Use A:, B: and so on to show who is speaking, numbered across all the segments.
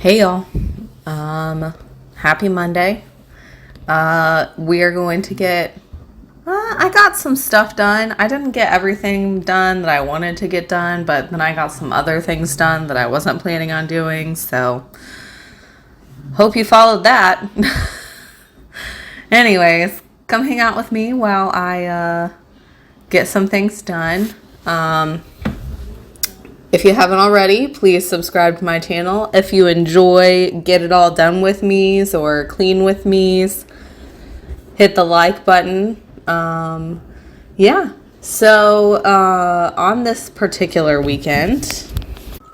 A: Hey y'all, happy Monday. We are going to I got some stuff done. I didn't get everything done that I wanted to get done, but then I got some other things done that I wasn't planning on doing, so hope you followed that. Anyways, come hang out with me while I get some things done. If you haven't already, please subscribe to my channel. If you enjoy Get It All Done With Me's or Clean With Me's, hit the like button. So on this particular weekend,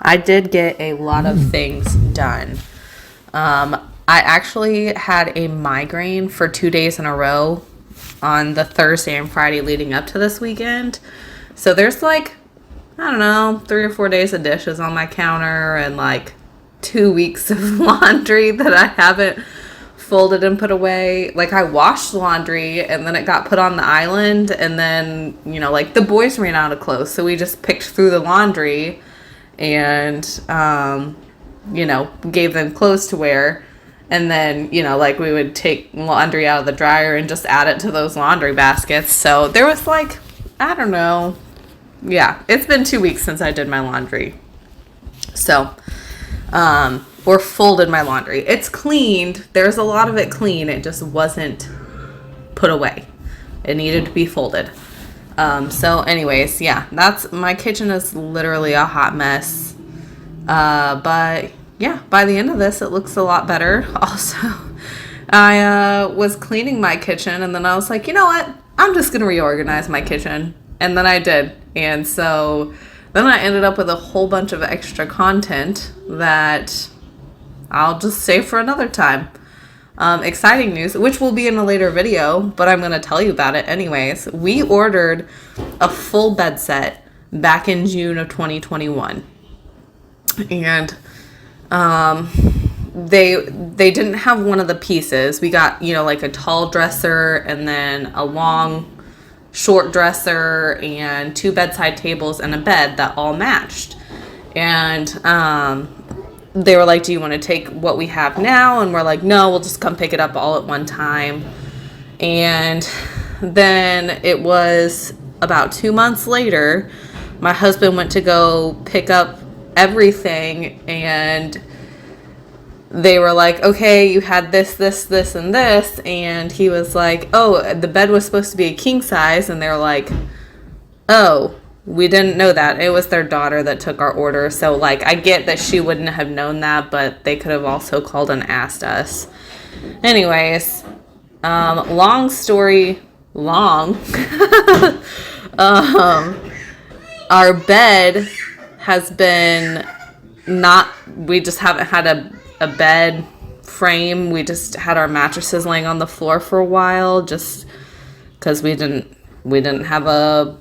A: I did get a lot of things done. I actually had a migraine for 2 days in a row on the Thursday and Friday leading up to this weekend. So there's 3 or 4 days of dishes on my counter and 2 weeks of laundry that I haven't folded and put away. I washed laundry and then it got put on the island, and then, the boys ran out of clothes. So we just picked through the laundry and, gave them clothes to wear. And then, we would take laundry out of the dryer and just add it to those laundry baskets. So there was I don't know. Yeah, it's been 2 weeks since I did my laundry. So, or folded my laundry. It's cleaned. There's a lot of it clean. It just wasn't put away. It needed to be folded. So anyways, yeah, my kitchen is literally a hot mess. But yeah, by the end of this, it looks a lot better. Also, I was cleaning my kitchen and then I was like, you know what? I'm just going to reorganize my kitchen. And then I did. And so then I ended up with a whole bunch of extra content that I'll just save for another time. Exciting news, which will be in a later video, but I'm going to tell you about it anyways. We ordered a full bed set back in June of 2021. And they didn't have one of the pieces. We got, a tall dresser and then a long short dresser and 2 bedside tables and a bed that all matched. And they were like, do you want to take what we have now? And we're like, no, we'll just come pick it up all at one time. And then it was about 2 months later, my husband went to go pick up everything, and they were like, okay, you had this, and this. And he was like, oh, the bed was supposed to be a king size. And they're like, oh, we didn't know that. It was their daughter that took our order. So, I get that she wouldn't have known that, but they could have also called and asked us. Anyways, long story long. Our bed has been we just haven't had a bed frame. We just had our mattresses laying on the floor for a while, just because we didn't have a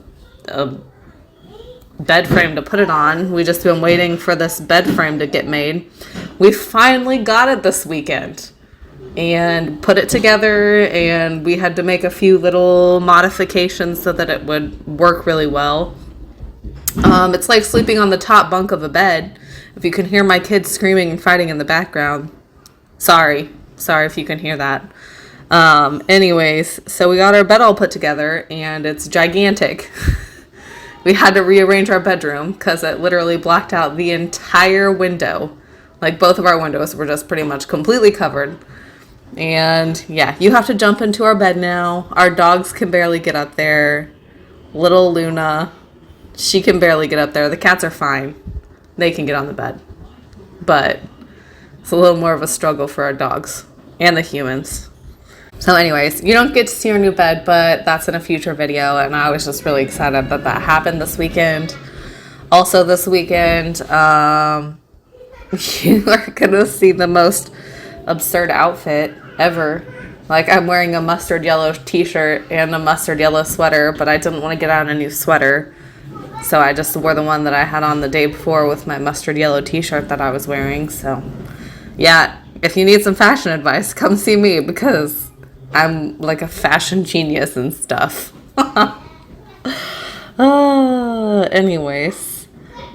A: bed frame to put it on. We just been waiting for this bed frame to get made. We finally got it this weekend and put it together, and we had to make a few little modifications so that it would work really well. It's like sleeping on the top bunk of a bed. If you can hear my kids screaming and fighting in the background, sorry if you can hear that. Anyways, so we got our bed all put together, and it's gigantic. We had to rearrange our bedroom because it literally blocked out the entire window. Both of our windows were just pretty much completely covered. And yeah, you have to jump into our bed now. Our dogs can barely get up there. Little Luna, she can barely get up there. The cats are fine. They can get on the bed. But it's a little more of a struggle for our dogs and the humans. So anyways, you don't get to see our new bed, but that's in a future video. And I was just really excited that happened this weekend. Also this weekend, you are going to see the most absurd outfit ever. I'm wearing a mustard yellow t-shirt and a mustard yellow sweater, but I didn't want to get out a new sweater. So I just wore the one that I had on the day before with my mustard yellow t-shirt that I was wearing. So yeah, if you need some fashion advice, come see me because I'm a fashion genius and stuff. Anyways,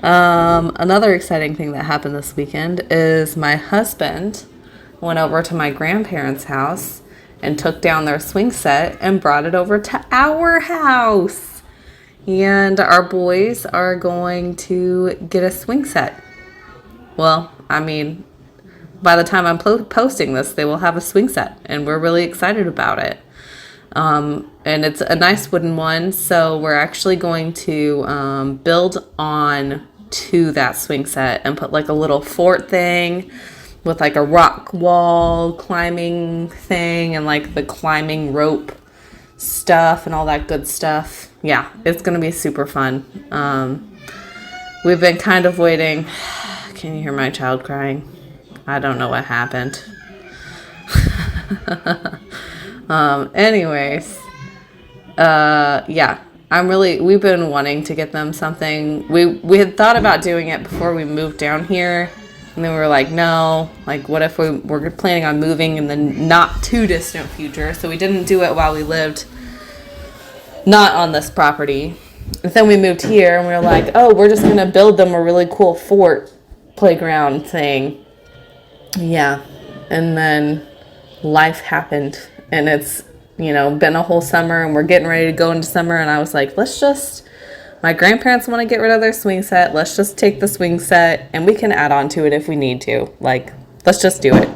A: Another exciting thing that happened this weekend is my husband went over to my grandparents' house and took down their swing set and brought it over to our house. And our boys are going to get a swing set. Well, I mean, by the time I'm posting this, they will have a swing set, and we're really excited about it. And it's a nice wooden one, so we're actually going to build on to that swing set and put like a little fort thing with like a rock wall climbing thing and like the climbing rope stuff and all that good stuff. Yeah, it's gonna be super fun. We've been kind of waiting. Can you hear my child crying? I don't know what happened. Anyways, yeah, we've been wanting to get them something. We had thought about doing it before we moved down here, and then we were like, no, like, what if we're planning on moving in the not too distant future? So we didn't do it while we lived not on this property. And then we moved here, and we were like, oh, we're just gonna build them a really cool fort playground thing. Yeah, and then life happened, and it's, been a whole summer, and we're getting ready to go into summer, and I was like, my grandparents want to get rid of their swing set, let's just take the swing set, and we can add on to it if we need to, like, let's just do it.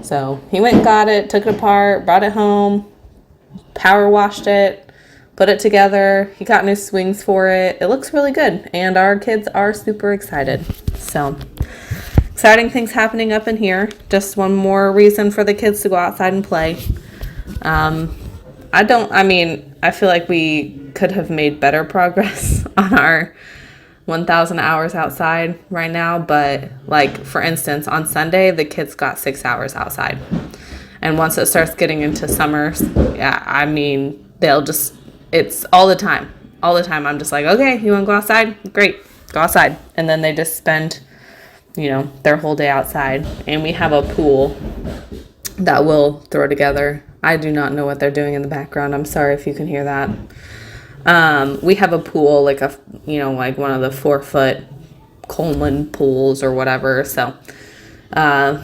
A: So he went and got it, took it apart, brought it home, power washed it, put it together, he got new swings for it. It looks really good, and our kids are super excited. So exciting things happening up in here. Just one more reason for the kids to go outside and play. I feel like we could have made better progress on our 1,000 hours outside right now. But like, for instance, on Sunday, the kids got 6 hours outside. And once it starts getting into summer, it's all the time. All the time. I'm just like, okay, you want to go outside? Great, go outside. And then they just spend their whole day outside. And we have a pool that we'll throw together. I do not know what they're doing in the background. I'm sorry if you can hear that. We have a pool, like like one of the 4-foot Coleman pools or whatever. So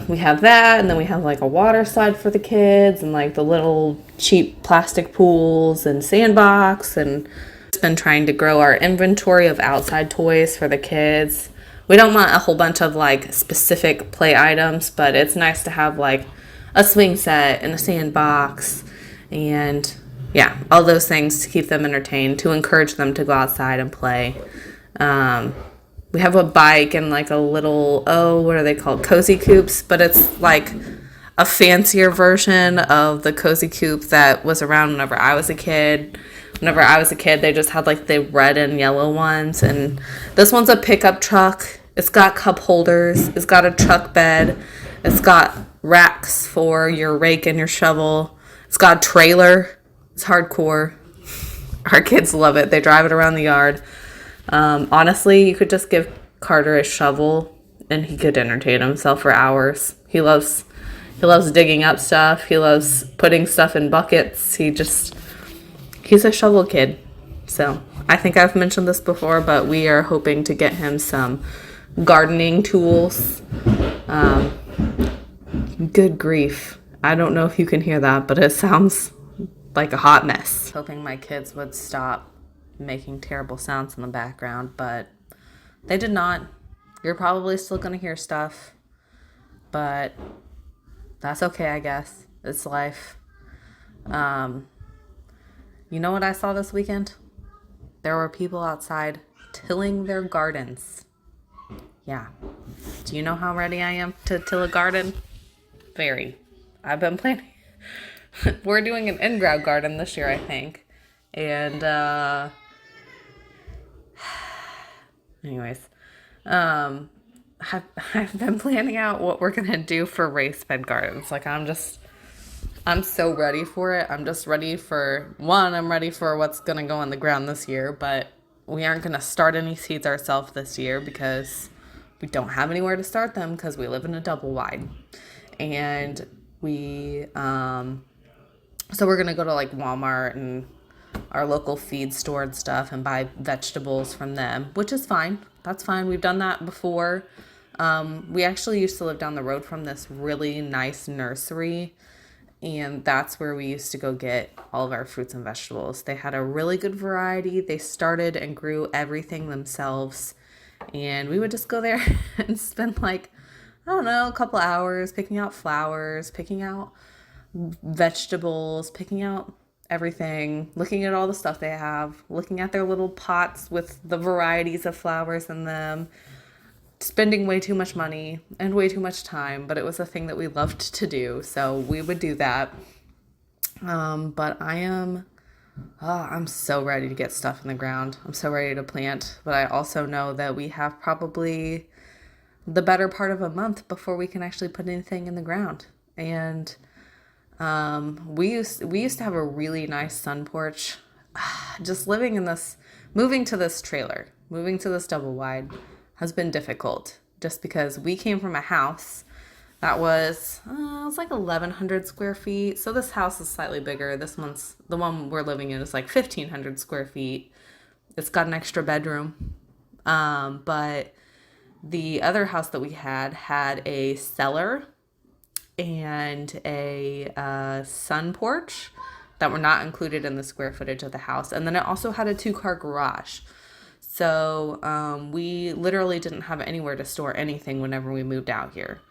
A: we have that, and then we have like a water slide for the kids, and like the little cheap plastic pools and sandbox. And it's been trying to grow our inventory of outside toys for the kids. We don't want a whole bunch of like specific play items, but it's nice to have like a swing set and a sandbox and all those things to keep them entertained, to encourage them to go outside and play. We have a bike and like a little, what are they called? Cozy coops, but it's like a fancier version of the cozy coop that was around whenever I was a kid. Whenever I was a kid, they just had like the red and yellow ones. And this one's a pickup truck. It's got cup holders. It's got a truck bed. It's got racks for your rake and your shovel. It's got a trailer. It's hardcore. Our kids love it. They drive it around the yard. Honestly, you could just give Carter a shovel and he could entertain himself for hours. He loves digging up stuff. He loves putting stuff in buckets. He's a shovel kid. So I think I've mentioned this before, but we are hoping to get him some gardening tools. Good grief. I don't know if you can hear that, but it sounds like a hot mess. Hoping my kids would stop making terrible sounds in the background, but they did not. You're probably still going to hear stuff, but that's okay, I guess. It's life. You know what I saw this weekend? There were people outside tilling their gardens. Yeah. Do you know how ready I am to till a garden? Very. I've been planning. We're doing an in-ground garden this year, I think. And, anyways, I've been planning out what we're going to do for raised bed gardens. Like, I'm so ready for it. I'm just ready I'm ready for what's going to go in the ground this year, but we aren't going to start any seeds ourselves this year because we don't have anywhere to start them because we live in a double wide. And so we're going to go to like Walmart and our local feed store and stuff and buy vegetables from them, which is fine. that's fine. We've done that before. We actually used to live down the road from this really nice nursery, and that's where we used to go get all of our fruits and vegetables. They had a really good variety. They started and grew everything themselves, and we would just go there and spend like, I don't know, a couple hours picking out flowers, picking out vegetables, picking out everything, looking at all the stuff they have, looking at their little pots with the varieties of flowers in them, spending way too much money and way too much time, but it was a thing that we loved to do, so we would do that. But I'm so ready to get stuff in the ground. I'm so ready to plant, but I also know that we have probably the better part of a month before we can actually put anything in the ground. And we used to have a really nice sun porch. Just moving to this trailer, moving to this double wide has been difficult, just because we came from a house that was it was like 1,100 square feet. So this house is slightly bigger. The one we're living in is like 1,500 square feet. It's got an extra bedroom, but the other house that we had a cellar and a sun porch that were not included in the square footage of the house. And then it also had a 2-car garage. So we literally didn't have anywhere to store anything whenever we moved out here.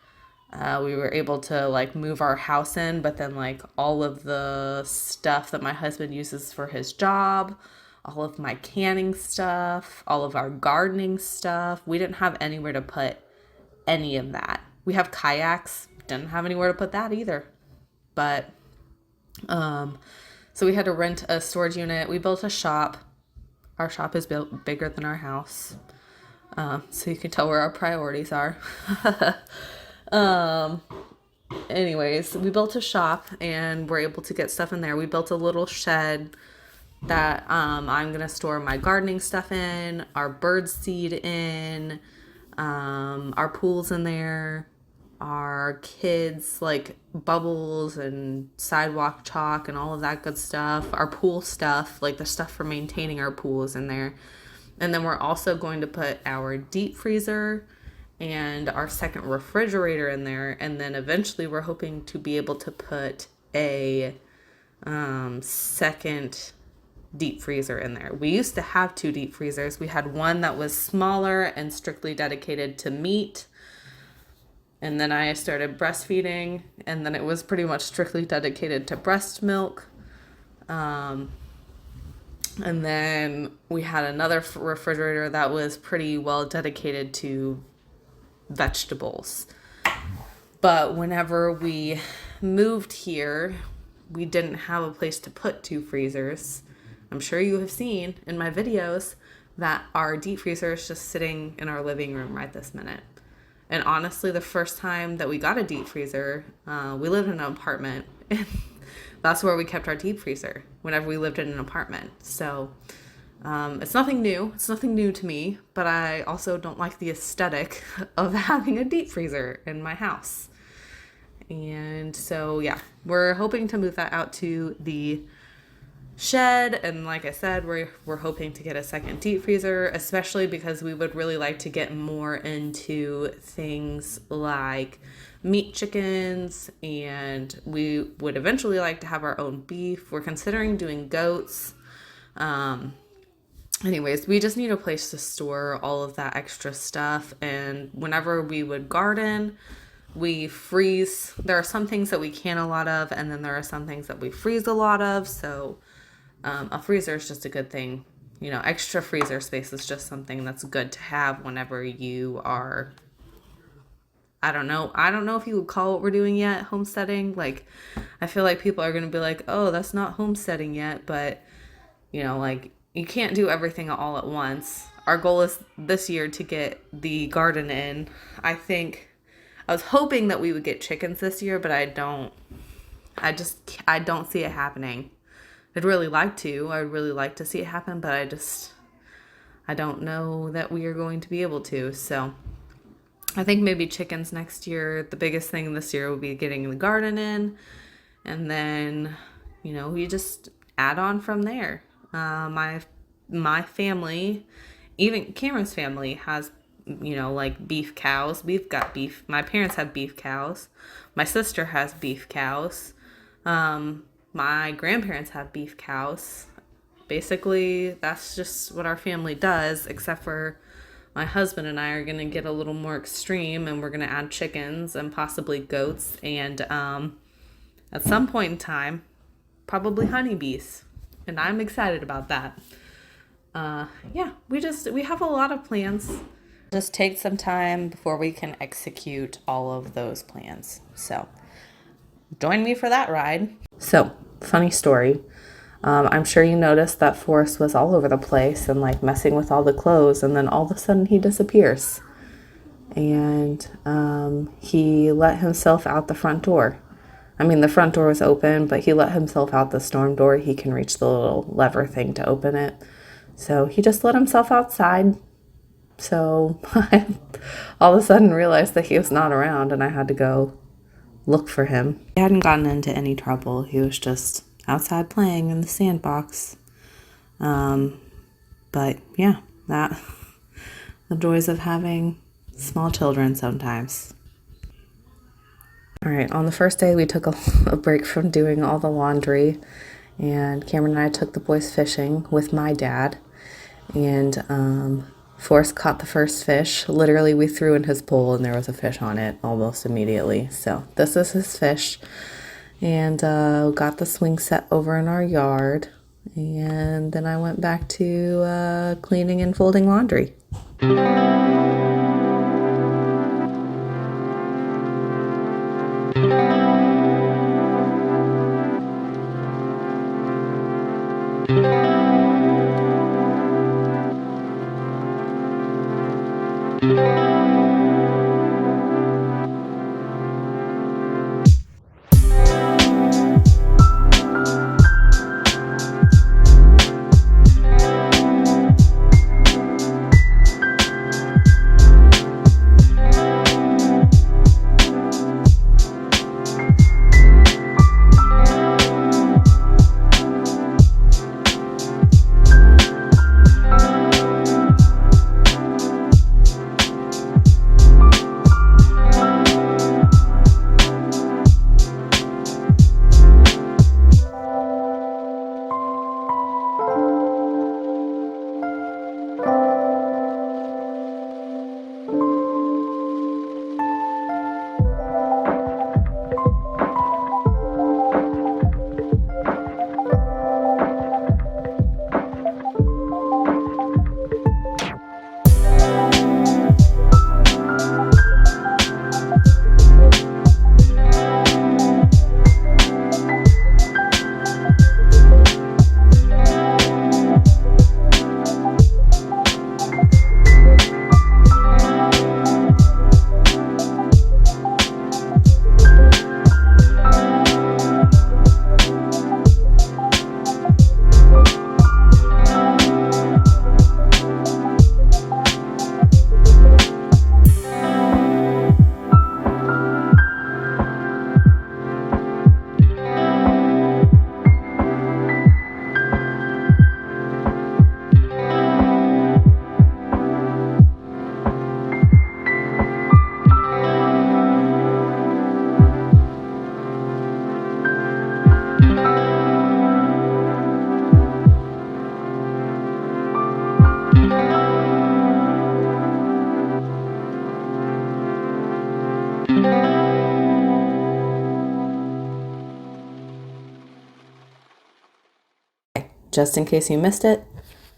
A: We were able to like move our house in, but then like all of the stuff that my husband uses for his job, all of my canning stuff, all of our gardening stuff, we didn't have anywhere to put any of that. We have kayaks, didn't have anywhere to put that either. But so we had to rent a storage unit. We built a shop. Our shop is built bigger than our house. So you can tell where our priorities are. Anyways, we built a shop and we're able to get stuff in there. We built a little shed that I'm going to store my gardening stuff in, our bird seed in, our pool's in there, our kids like bubbles and sidewalk chalk and all of that good stuff, our pool stuff, like the stuff for maintaining our pool is in there. And then we're also going to put our deep freezer and our second refrigerator in there. And then eventually we're hoping to be able to put a second deep freezer in there. We used to have 2 deep freezers. We had one that was smaller and strictly dedicated to meat. And then I started breastfeeding, and then it was pretty much strictly dedicated to breast milk. And then we had another refrigerator that was pretty well dedicated to vegetables. But whenever we moved here, we didn't have a place to put 2 freezers. I'm sure you have seen in my videos that our deep freezer is just sitting in our living room right this minute. And honestly, the first time that we got a deep freezer, we lived in an apartment, and that's where we kept our deep freezer whenever we lived in an apartment. So it's nothing new. It's nothing new to me, but I also don't like the aesthetic of having a deep freezer in my house. And so, yeah, we're hoping to move that out to the shed, and like I said, we're hoping to get a second deep freezer, especially because we would really like to get more into things like meat chickens, and we would eventually like to have our own beef. We're considering doing goats. Anyways, we just need a place to store all of that extra stuff, and whenever we would garden, we freeze. There are some things that we can a lot of, and then there are some things that we freeze a lot of, so a freezer is just a good thing. You know, extra freezer space is just something that's good to have whenever you are, I don't know if you would call what we're doing yet homesteading. Like, I feel like people are going to be like, oh, that's not homesteading yet. But, you know, like, you can't do everything all at once. Our goal is this year to get the garden in. I was hoping that we would get chickens this year, but I don't see it happening. I'd really like to. I would really like to see it happen, but I don't know that we are going to be able to. So I think maybe chickens next year. The biggest thing this year will be getting the garden in, and then, you know, you just add on from there. My family even Cameron's family has, like beef cows. We've got beef. My parents have beef cows. My sister has beef cows. My grandparents have beef cows. Basically, that's just what our family does, except for my husband and I are going to get a little more extreme, and we're going to add chickens and possibly goats, and at some point in time, probably honeybees. And I'm excited about that. Yeah, we have a lot of plans. Just take some time before we can execute all of those plans. So join me for that ride. So, funny story. I'm sure you noticed that Forrest was all over the place and like messing with all the clothes, and then all of a sudden he disappears. And he let himself out the front door. I mean, the front door was open, but he let himself out the storm door. He can reach the little lever thing to open it. So he just let himself outside. So I all of a sudden realized that he was not around, and I had to go look for him. He hadn't gotten into any trouble. He was just outside playing in the sandbox. But yeah, that the joys of having small children sometimes. All right, on the first day we took a break from doing all the laundry, and Cameron and I took the boys fishing with my dad, and Forrest caught the first fish. Literally, we threw in his pole and there was a fish on it almost immediately. So this is his fish. And got the swing set over in our yard. And then I went back to cleaning and folding laundry. Just in case you missed it,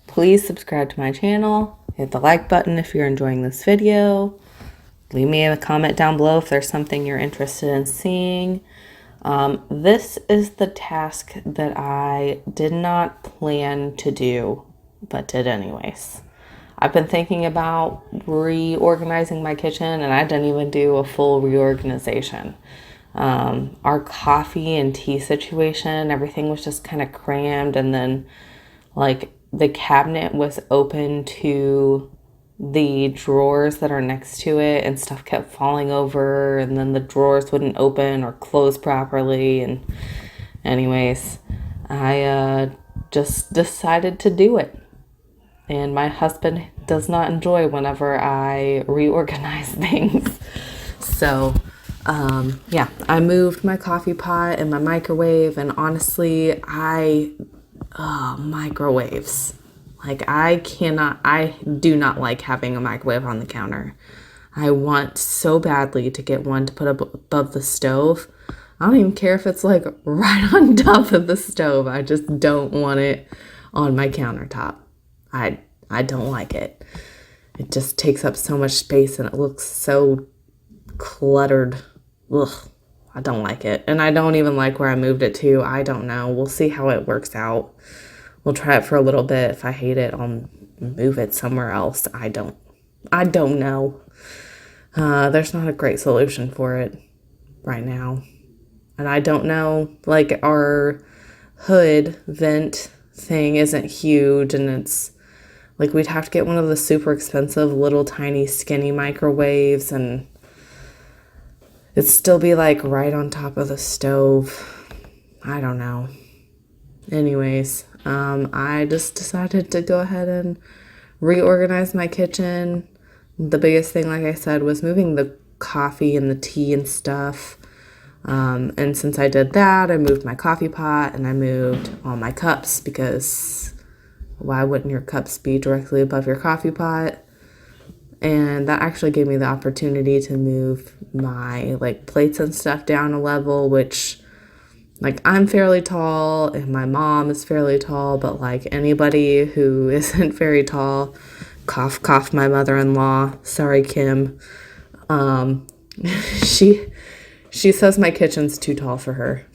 A: please subscribe to my channel, hit the like button if you're enjoying this video, leave me a comment down below if there's something you're interested in seeing. This is the task that I did not plan to do, but did anyways. I've been thinking about reorganizing my kitchen, and I didn't even do a full reorganization. Our coffee and tea situation, everything was just kind of crammed, and then like the cabinet was open to the drawers that are next to it, and stuff kept falling over, and then the drawers wouldn't open or close properly. And anyways, I just decided to do it. And my husband does not enjoy whenever I reorganize things. So, yeah, I moved my coffee pot and my microwave, and honestly, microwaves. Like, I do not like having a microwave on the counter. I want so badly to get one to put up above the stove. I don't even care if it's like right on top of the stove. I just don't want it on my countertop. I don't like it. It just takes up so much space and it looks so cluttered. Ugh, I don't like it. And I don't even like where I moved it to. I don't know. We'll see how it works out. We'll try it for a little bit. If I hate it, I'll move it somewhere else. I don't know. There's not a great solution for it right now. And I don't know, like, our hood vent thing isn't huge, and it's like we'd have to get one of the super expensive little tiny skinny microwaves, and it'd still be like right on top of the stove. I don't know. Anyways, I just decided to go ahead and reorganize my kitchen. The biggest thing, like I said, was moving the coffee and the tea and stuff. And since I did that, I moved my coffee pot and I moved all my cups, because why wouldn't your cups be directly above your coffee pot? And that actually gave me the opportunity to move my like plates and stuff down a level, which, like, I'm fairly tall and my mom is fairly tall, but like anybody who isn't very tall, cough, cough, my mother-in-law, sorry, Kim, she says my kitchen's too tall for her.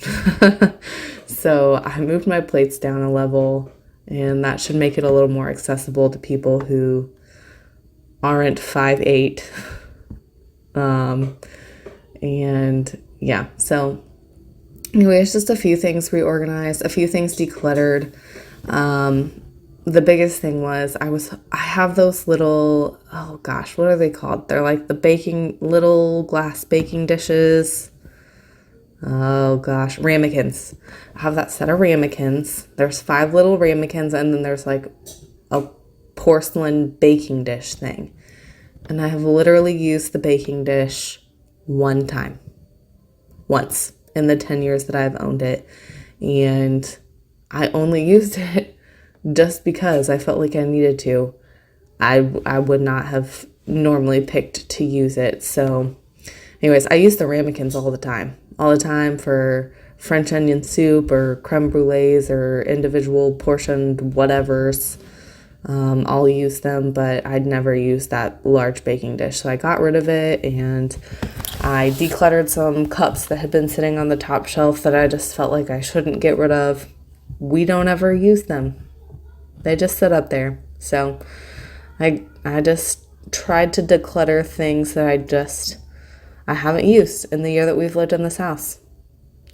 A: So I moved my plates down a level, and that should make it a little more accessible to people who aren't 5'8". And yeah, so anyway, it's just a few things reorganized, a few things decluttered. The biggest thing was I have those little, oh gosh, what are they called? They're like the little glass baking dishes. Oh gosh, ramekins. I have that set of ramekins. There's 5 little ramekins, and then there's like a porcelain baking dish thing. And I have literally used the baking dish one time. Once in the 10 years that I've owned it. And I only used it just because I felt like I needed to. I would not have normally picked to use it. So anyways, I use the ramekins all the time for French onion soup or creme brulees or individual portioned whatevers. I'll use them, but I'd never use that large baking dish. So I got rid of it, and I decluttered some cups that had been sitting on the top shelf that I just felt like I shouldn't get rid of. We don't ever use them. They just sit up there. So I just tried to declutter things that I haven't used in the year that we've lived in this house.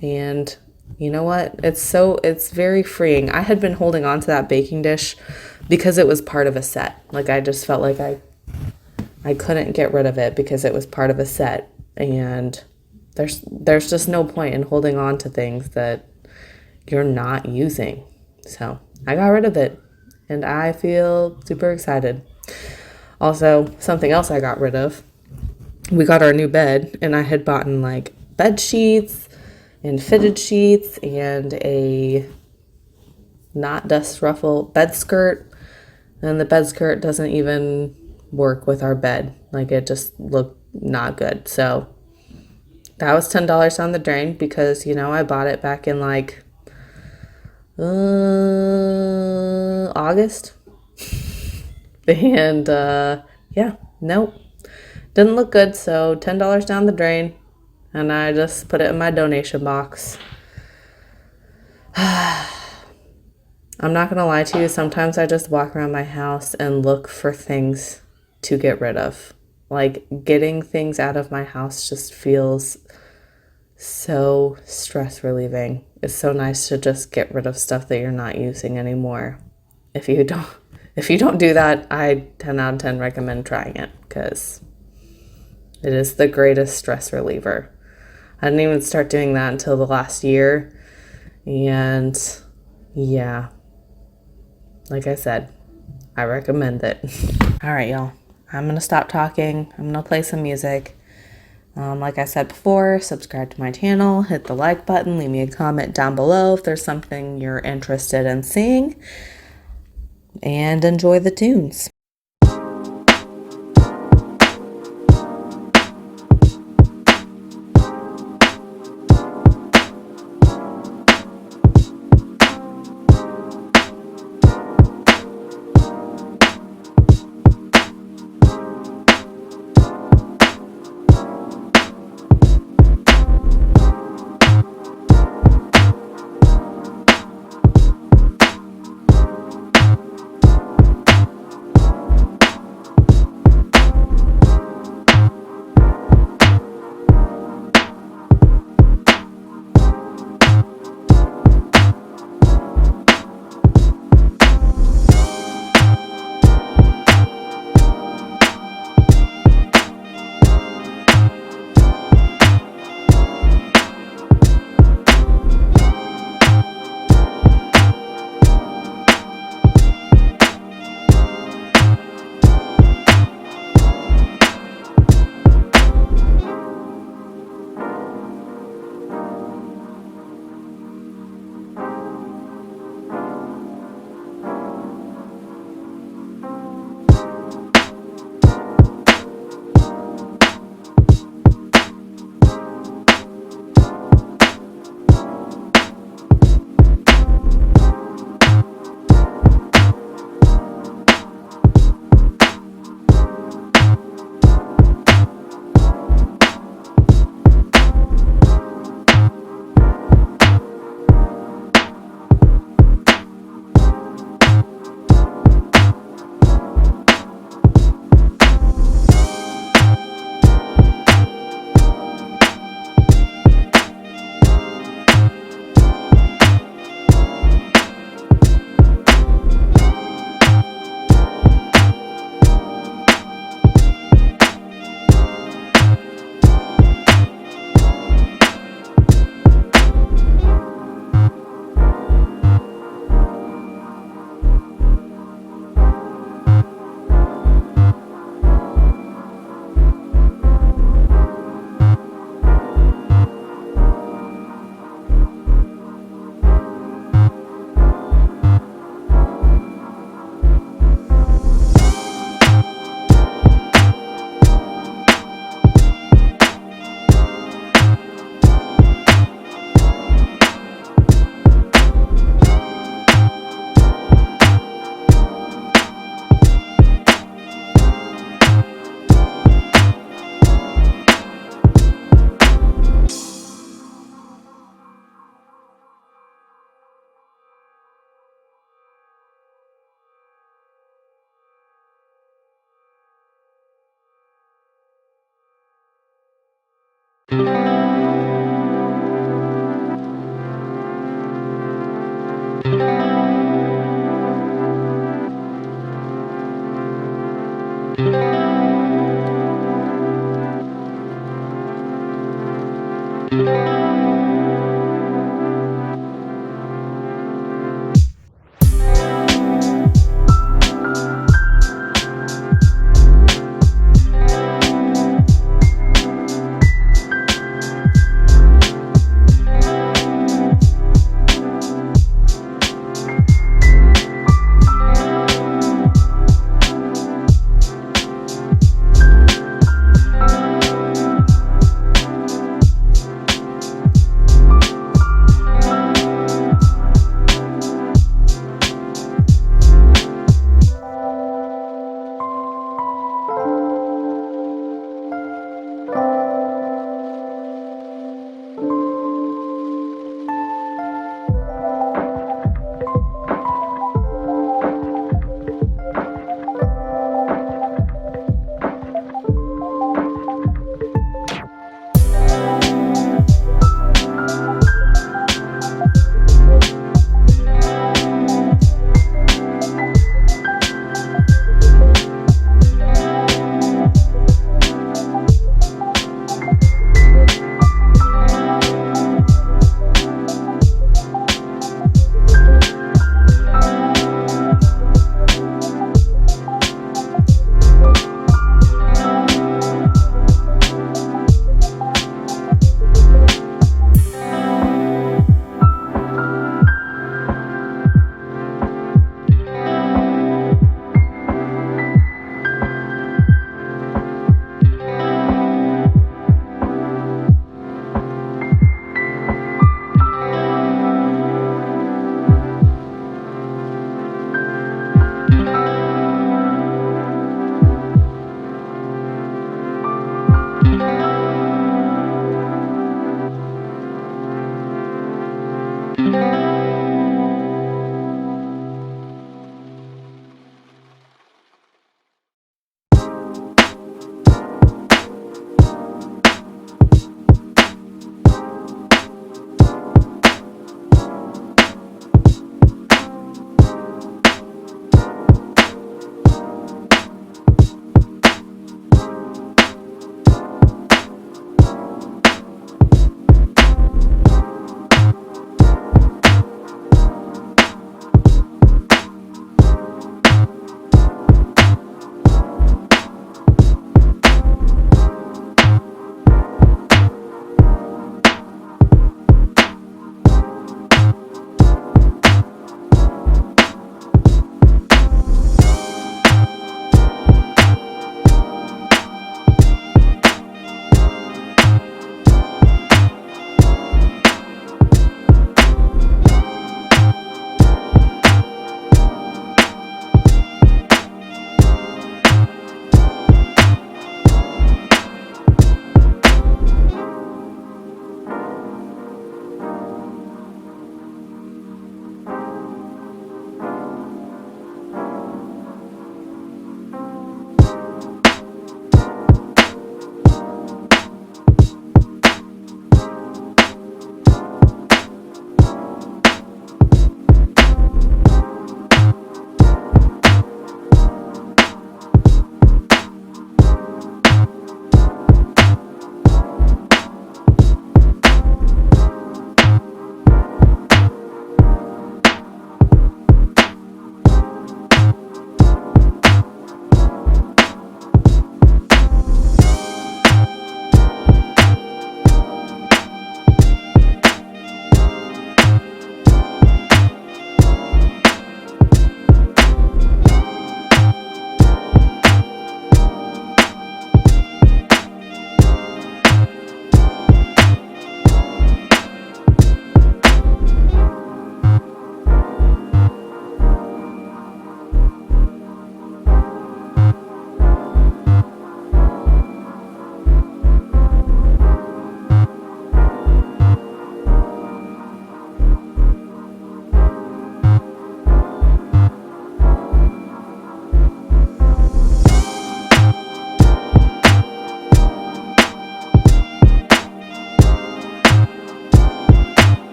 A: And you know what? It's very freeing. I had been holding on to that baking dish because it was part of a set. Like, I just felt like I couldn't get rid of it because it was part of a set. And there's just no point in holding on to things that you're not using. So I got rid of it, and I feel super excited. Also, something else I got rid of. We got our new bed, and I had bought like bed sheets and fitted sheets and a not dust ruffle bed skirt. And the bed skirt doesn't even work with our bed. Like, it just looked not good. So that was $10 down the drain because, I bought it back in like August. And yeah, nope. Didn't look good, so $10 down the drain. And I just put it in my donation box. I'm not going to lie to you. Sometimes I just walk around my house and look for things to get rid of. Like, getting things out of my house just feels so stress relieving. It's so nice to just get rid of stuff that you're not using anymore. If you don't do that, I 10 out of 10 recommend trying it, because it is the greatest stress reliever. I didn't even start doing that until the last year. And yeah, like I said, I recommend it. All right, y'all. I'm going to stop talking. I'm going to play some music. Like I said before, subscribe to my channel, hit the like button, leave me a comment down below if there's something you're interested in seeing, and enjoy the tunes.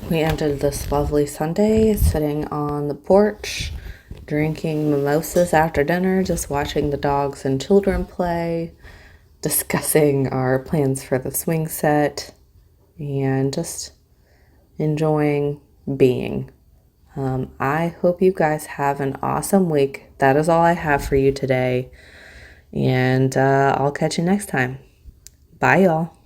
A: We ended this lovely Sunday sitting on the porch, drinking mimosas after dinner, just watching the dogs and children play, discussing our plans for the swing set, and just enjoying being. I hope you guys have an awesome week. That is all I have for you today, and I'll catch you next time. Bye, y'all.